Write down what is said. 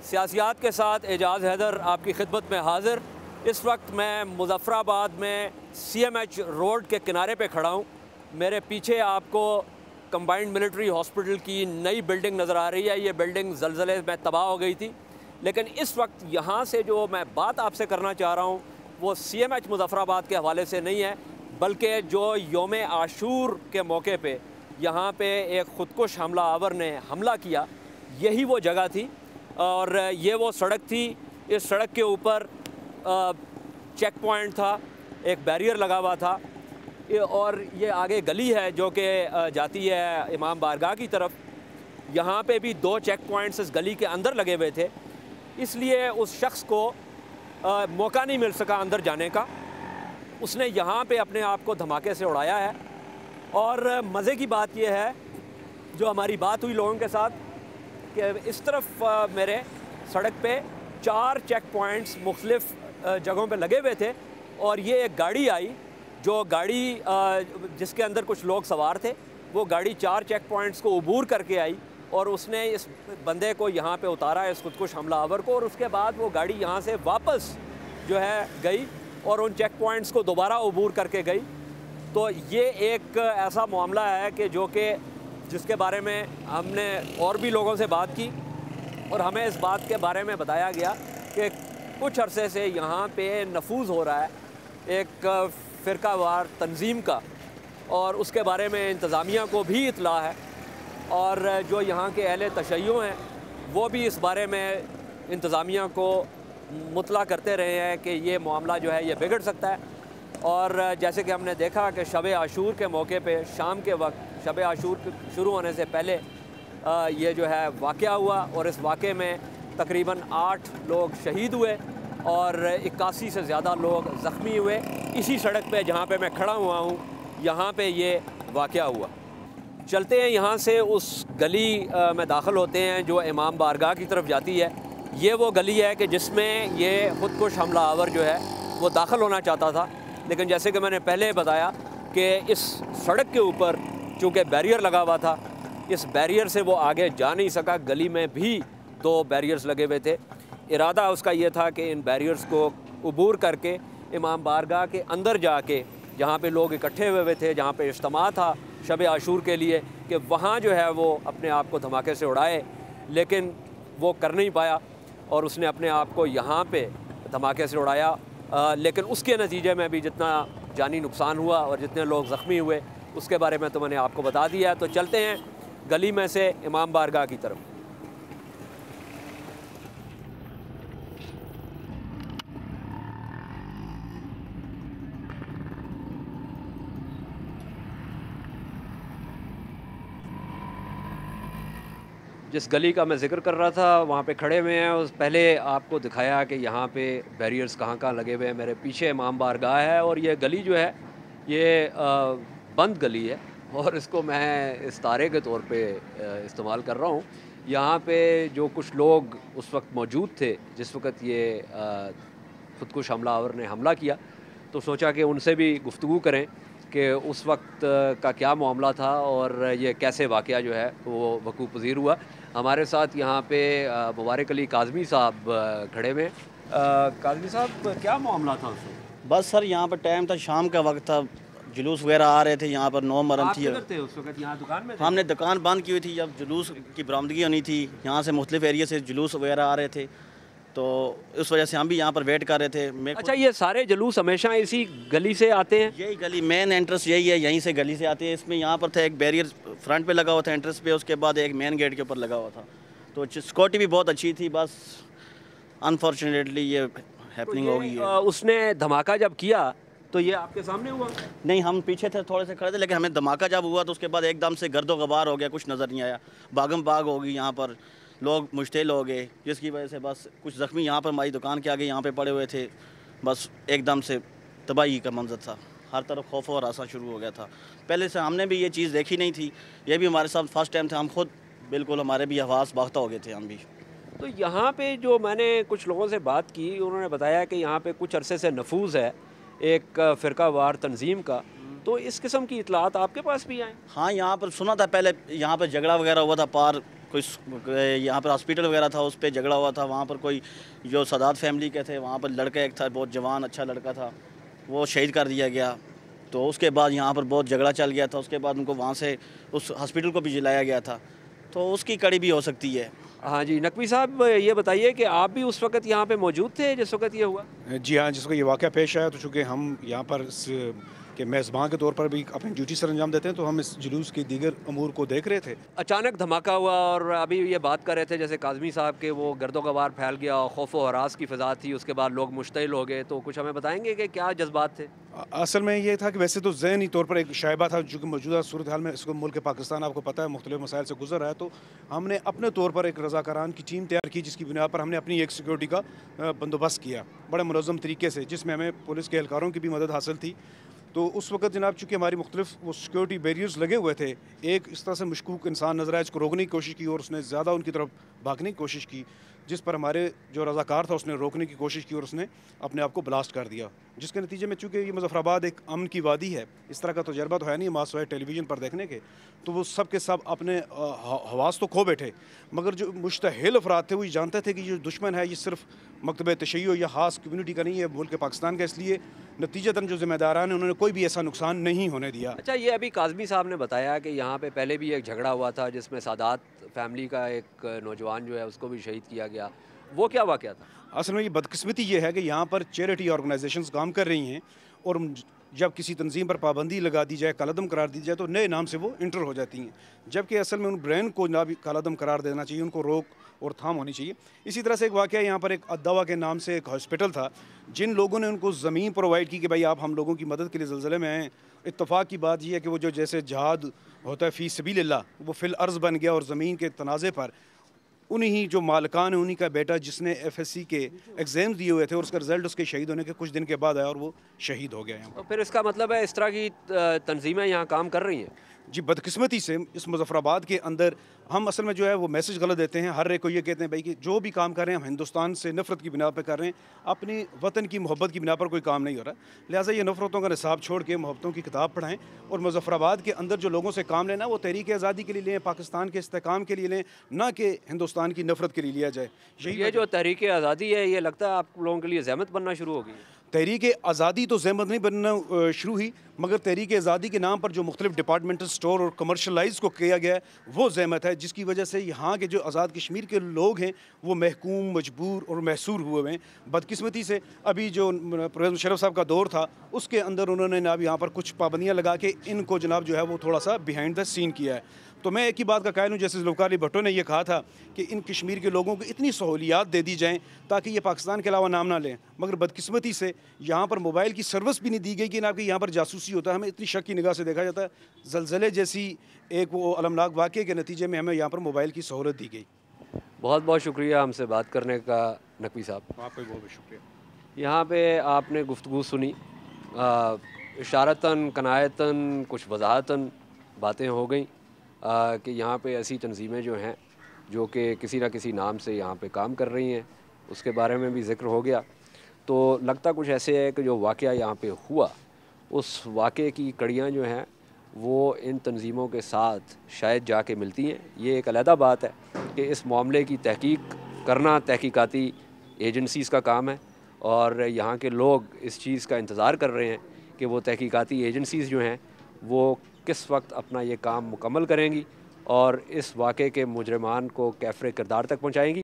सियासियात के साथ एजाज़ हैदर आपकी खिदमत में हाज़िर। इस वक्त मैं मुज़फ़्फ़राबाद में CMH रोड के किनारे पे खड़ा हूँ। मेरे पीछे आपको कंबाइंड मिलिट्री हॉस्पिटल की नई बिल्डिंग नज़र आ रही है। ये बिल्डिंग ज़लज़ले में तबाह हो गई थी, लेकिन इस वक्त यहाँ से जो मैं बात आपसे करना चाह रहा हूँ वो CMH मुज़फ़्फ़राबाद के हवाले से नहीं है, बल्कि जो यौम आशूर के मौके पे यहाँ पे एक ख़ुदकुश हमला आवर ने हमला किया, यही वो जगह थी और ये वो सड़क थी। इस सड़क के ऊपर चेक पॉइंट था, एक बैरियर लगा हुआ था और ये आगे गली है जो कि जाती है इमाम बारगाह की तरफ। यहाँ पे भी 2 चेक पॉइंट्स इस गली के अंदर लगे हुए थे, इसलिए उस शख्स को मौका नहीं मिल सका अंदर जाने का। उसने यहाँ पे अपने आप को धमाके से उड़ाया है। और मज़े की बात यह है, जो हमारी बात हुई लोगों के साथ, कि इस तरफ मेरे सड़क पे 4 चेक पॉइंट्स मुख्तलिफ़ जगहों पे लगे हुए थे और ये एक गाड़ी आई, जो गाड़ी जिसके अंदर कुछ लोग सवार थे, वो गाड़ी 4 चेक पॉइंट्स को अबूर करके आई और उसने इस बंदे को यहाँ पे उतारा, इस खुदकुश हमलावर को, और उसके बाद वो गाड़ी यहाँ से वापस जो है गई और उन चेक पॉइंट्स को दोबारा अबूर करके गई। तो ये एक ऐसा मामला है कि जिसके बारे में हमने और भी लोगों से बात की और हमें इस बात के बारे में बताया गया कि कुछ अरसे से यहाँ पे नफूज़ हो रहा है एक फ़िरकावार तंजीम का, और उसके बारे में इंतज़ामिया को भी इत्तला है और जो यहाँ के अहले तशय्युअ हैं वो भी इस बारे में इंतज़ामिया को मुतला करते रहे हैं कि ये मामला जो है ये बिगड़ सकता है। और जैसे कि हमने देखा कि शब आशूर के मौके पे शाम के वक्त शब आशूर शुरू होने से पहले ये जो है वाक़या हुआ और इस वाक़े में तकरीबन 8 लोग शहीद हुए और 81 से ज़्यादा लोग ज़ख्मी हुए। इसी सड़क पे जहाँ पे मैं खड़ा हुआ हूँ, यहाँ पे ये वाक़या हुआ। चलते हैं यहाँ से उस गली में दाखिल होते हैं जो इमाम बारगाह की तरफ जाती है। ये वो गली है कि जिसमें ये ख़ुदकुश हमला आवर जो है वो दाखिल होना चाहता था, लेकिन जैसे कि मैंने पहले बताया कि इस सड़क के ऊपर चूँकि बैरियर लगा हुआ था, इस बैरियर से वो आगे जा नहीं सका। गली में भी 2 बैरियर्स लगे हुए थे। इरादा उसका ये था कि इन बैरियर्स को अबूर करके इमाम बारगाह के अंदर जाके, जहाँ पे लोग इकट्ठे हुए थे, जहाँ पे इज्तिमा था शब आशूर के लिए, कि वहाँ जो है वो अपने आप को धमाके से उड़ाए, लेकिन वो कर नहीं पाया और उसने अपने आप को यहाँ पे धमाके से उड़ाया। लेकिन उसके नतीजे में भी जितना जानी नुकसान हुआ और जितने लोग ज़ख्मी हुए उसके बारे में तो मैंने आपको बता दिया है। तो चलते हैं गली में से इमाम बारगाह की तरफ। जिस गली का मैं ज़िक्र कर रहा था वहाँ पे खड़े हुए हैं। उस पहले आपको दिखाया कि यहाँ पे बैरियर्स कहाँ कहाँ लगे हुए हैं। मेरे पीछे इमाम बारगाह है और ये गली जो है ये बंद गली है और इसको मैं इस्तारे के तौर पे इस्तेमाल कर रहा हूँ। यहाँ पे जो कुछ लोग उस वक्त मौजूद थे जिस वक्त ये ख़ुदकुश हमलावर ने हमला किया, तो सोचा कि उनसे भी गुफ्तगू करें कि उस वक्त का क्या मामला था और ये कैसे वाक़या जो है वो वक़ूअ पज़ीर हुआ। हमारे साथ यहाँ पे मुबारक अली काज़मी साहब खड़े हुए। काज़मी साहब, क्या मामला था उस वक्त? बस सर, यहाँ पर टाइम था, शाम का वक्त था, जुलूस वगैरह आ रहे थे, यहाँ पर 9 मुहर्रम थी। थे उस वक्त यहाँ दुकान में थे? हमने दुकान बंद की हुई थी, जब जुलूस की बरामदगी होनी थी, यहाँ से मुख्तलिफ एरिया से जुलूस वगैरह आ रहे थे, तो इस वजह से हम भी यहाँ पर वेट कर रहे थे। अच्छा, ये सारे जुलूस हमेशा इसी गली से आते हैं? यही गली, मेन एंट्रेंस यही है, यहीं से गली से आते हैं। इसमें यहाँ पर था एक बैरियर फ्रंट पे लगा हुआ था एंट्रेंस पे, उसके बाद एक मेन गेट के ऊपर लगा हुआ था, तो सिक्योरिटी भी बहुत अच्छी थी। बस अनफॉर्चुनेटली ये हैपनिंग हो गई है। उसने धमाका जब किया तो ये आपके सामने हुआ? नहीं, हम पीछे थे, थोड़े से खड़े थे, लेकिन हमें धमाका जब हुआ तो उसके बाद एकदम से गर्दो गबार हो गया, कुछ नज़र नहीं आया, भागम भाग हो गई, यहाँ पर लोग मुश्तिल हो गए, जिसकी वजह से बस कुछ ज़ख्मी यहाँ पर हमारी दुकान के आगे यहाँ पे पड़े हुए थे। बस एकदम से तबाही का मंजर था, हर तरफ खौफ और आसा शुरू हो गया था। पहले से हमने भी ये चीज़ देखी नहीं थी, ये भी हमारे साथ फर्स्ट टाइम था। हम खुद बिल्कुल, हमारे भी हवास बाख्ता हो गए थे हम भी। तो यहाँ पे जो मैंने कुछ लोगों से बात की, उन्होंने बताया कि यहाँ पे कुछ अरसे से नफूज़ है एक फ़िरकावार तंजीम का, तो इस किस्म की इतलात आपके पास भी आए? हाँ, यहाँ पर सुना था पहले, यहाँ पर झगड़ा वगैरह हुआ था पार कोई यहाँ पर हॉस्पिटल वगैरह था, उस पर झगड़ा हुआ था। वहाँ पर कोई जो सादात फैमिली के थे, वहाँ पर लड़का एक था, बहुत जवान अच्छा लड़का था, वो शहीद कर दिया गया। तो उसके बाद यहाँ पर बहुत झगड़ा चल गया था। उसके बाद उनको वहाँ से उस हॉस्पिटल को भी जलाया गया था। तो उसकी कड़ी भी हो सकती है। हाँ जी, नकवी साहब ये बताइए कि आप भी उस वक्त यहाँ पे मौजूद थे जिस वक्त ये हुआ? जी हाँ, जिस वक्त ये वाक़या पेश आया, तो चूँकि हम यहाँ पर के मेज़बान के तौर पर भी अपनी ड्यूटी सर अंजाम देते हैं, तो हम इस जुलूस के दीगर अमूर को देख रहे थे। अचानक धमाका हुआ और अभी ये बात कर रहे थे जैसे काज़मी साहब के वो गर्दो-गवार फैल गया, खौफ व हरास की फ़िज़ा थी, उसके बाद लोग मुश्तिल हो गए। तो कुछ हमें बताएंगे कि क्या जज्बात थे? असल में ये था कि वैसे तो ज़हनी तौर पर एक शायबा था, जो कि मौजूदा सूरत हाल में इसको मुल्क पाकिस्तान आपको पता है मुख्तलिफ मसाइल से गुजर रहा है। तो हमने अपने तौर पर एक रज़ाकारान की टीम तैयार की, जिसकी बिना पर हमने अपनी एक सिक्योरिटी का बंदोबस्त किया बड़े मुनज़्ज़म तरीके से, जिसमें हमें पुलिस के एहलकारों की भी मदद हासिल थी। तो उस वक्त जनाब चूँकि हमारी मुख्तलिफ वो सिक्योरिटी बैरियर्स लगे हुए थे, एक इस तरह से मशकूक इंसान नजर आया जिसको रोकने की कोशिश की और उसने ज़्यादा उनकी तरफ भागने की कोशिश की, जिस पर हमारे जो रज़ाकार था उसने रोकने की कोशिश की और उसने अपने आप को ब्लास्ट कर दिया, जिसके नतीजे में चूँकि ये मुज़फ़्फ़राबाद एक अमन की वादी है, इस तरह का तजर्बा तो है नहीं मासवाए टेलीविज़न पर देखने के, तो वो सब के सब अपने हवास तो खो बैठे। मगर जो मुश्तहिल अफराद थे वो ये जानते थे कि जो दुश्मन है ये सिर्फ मकतब तशय्यो या ख़ास कम्यूनिटी का नहीं है, मुल्क पाकिस्तान का, इसलिए नतीजतन जो ज़िम्मेदारान हैं उन्होंने कोई भी ऐसा नुकसान नहीं होने दिया। अच्छा, ये अभी काज़मी साहब ने बताया कि यहाँ पे पहले भी एक झगड़ा हुआ था जिसमें सादात फैमिली का एक नौजवान जो है उसको भी शहीद किया गया, वो क्या वाक़या था? असल में ये बदकिस्मती ये है कि यहाँ पर चैरिटी ऑर्गेनाइजेशंस काम कर रही हैं और जब किसी तंजीम पर पाबंदी लगा दी जाए, कालादम करार दी जाए, तो नए नाम से वो इंटर हो जाती हैं, जबकि असल में उन ब्रांड को ना भी कालादम करार देना चाहिए, उनको रोक और थाम होनी चाहिए। इसी तरह से एक वाक़या यहाँ पर एक अद्दवा के नाम से एक हॉस्पिटल था, जिन लोगों ने उनको ज़मीन प्रोवाइड की कि भाई आप हम लोगों की मदद के लिए ज़लज़ले में आएँ। इत्तफ़ाक़ की बात यह है कि वो जो जैसे जहाद होता है फ़ी सबीलिल्लाह, वो फ़िल अर्ज़ बन गया और ज़मीन के तनाज़े पर उन्हीं जो मालिकान है उन्हीं का बेटा जिसने FSC के एग्ज़ाम दिए हुए थे और उसका रिज़ल्ट उसके शहीद होने के कुछ दिन के बाद आया और वो शहीद हो गया यहाँ। तो फिर इसका मतलब है इस तरह की तंजीमें यहाँ काम कर रही हैं? जी, बदकिस्मती से इस मुज़फ़्फ़राबाद के अंदर हम असल में जो है वो मैसेज गलत देते हैं। हर एक को ये कहते हैं भाई कि जो भी काम कर रहे हैं हम हिंदुस्तान से नफ़रत की बिना पर कर रहे हैं, अपनी वतन की मोहब्बत की बिना पर कोई काम नहीं हो रहा। लिहाजा ये नफ़रतों का निसाब छोड़ के मोहब्बतों की किताब पढ़ाएँ और मुज़फ़्फ़राबाद के अंदर जो लोगों से काम लेना वो तहरीक आज़ादी के लिए लें, पाकिस्तान के इस्तेहकाम के लिए लें, ना कि हिंदुस्तान की नफ़रत के लिए लिया जाए। ये जो तहरीक आज़ादी है ये लगता है आप लोगों के लिए ज़हमत बनना शुरू हो गई है? तहरीक आज़ादी तो ज़हमत नहीं बनना शुरू हुई, मगर तहरीक आज़ादी के नाम पर जो मुख्तलिफ डिपार्टमेंटल स्टोर और कमर्शलाइज़ को किया गया है वो ज़हमत है, जिसकी वजह से यहाँ के जो आज़ाद कश्मीर के लोग हैं वो महकूम, मजबूर और महसूर हुए हैं। बदकिस्मती से अभी जो परवेज़ मुशर्रफ साहब का दौर था उसके अंदर उन्होंने जनाब यहाँ पर कुछ पाबंदियाँ लगा के इनको जनाब जो है वो थोड़ा सा बिहाइंड द सीन किया है। तो मैं एक ही बात का कायल हूँ, जैसे ज़ुल्फ़िकार अली भुट्टो ने यह कहा था कि इन कश्मीर के लोगों को इतनी सहूलियात दे दी जाएँ ताकि ये पाकिस्तान के अलावा नाम ना लें, मगर बदकिस्मती से यहाँ पर मोबाइल की सर्विस भी नहीं दी गई कि आपके यहाँ पर जासूसी होता है। हमें इतनी शक की निगाह से देखा जाता है। ज़लज़ले जैसी एक वो अलमनाक वाक़ये के नतीजे में हमें यहाँ पर मोबाइल की सहूलत दी गई। बहुत बहुत शुक्रिया हमसे बात करने का नकवी साहब। आपका बहुत बहुत शुक्रिया। यहाँ पे आपने गुफ्तगू सुनी, इशारतन कनायतन कुछ वजाहतन बातें हो गई कि यहाँ पे ऐसी तंजीमें जो हैं जो कि किसी न किसी नाम से यहाँ पे काम कर रही हैं, उसके बारे में भी ज़िक्र हो गया। तो लगता कुछ ऐसे है कि जो वाक़या यहाँ पे हुआ उस वाक़े की कड़ियाँ जो हैं वो इन तंजीमों के साथ शायद जाके मिलती हैं। ये एक अलहदा बात है कि इस मामले की तहकीक करना तहकीकाती एजेंसीज़ का काम है और यहाँ के लोग इस चीज़ का इंतज़ार कर रहे हैं कि वो तहकीकाती एजेंसीज़ जो हैं वो किस वक्त अपना ये काम मुकम्मल करेंगी और इस वाक़े के मुजरिमान को कैफ़रे किरदार तक पहुँचाएँगी।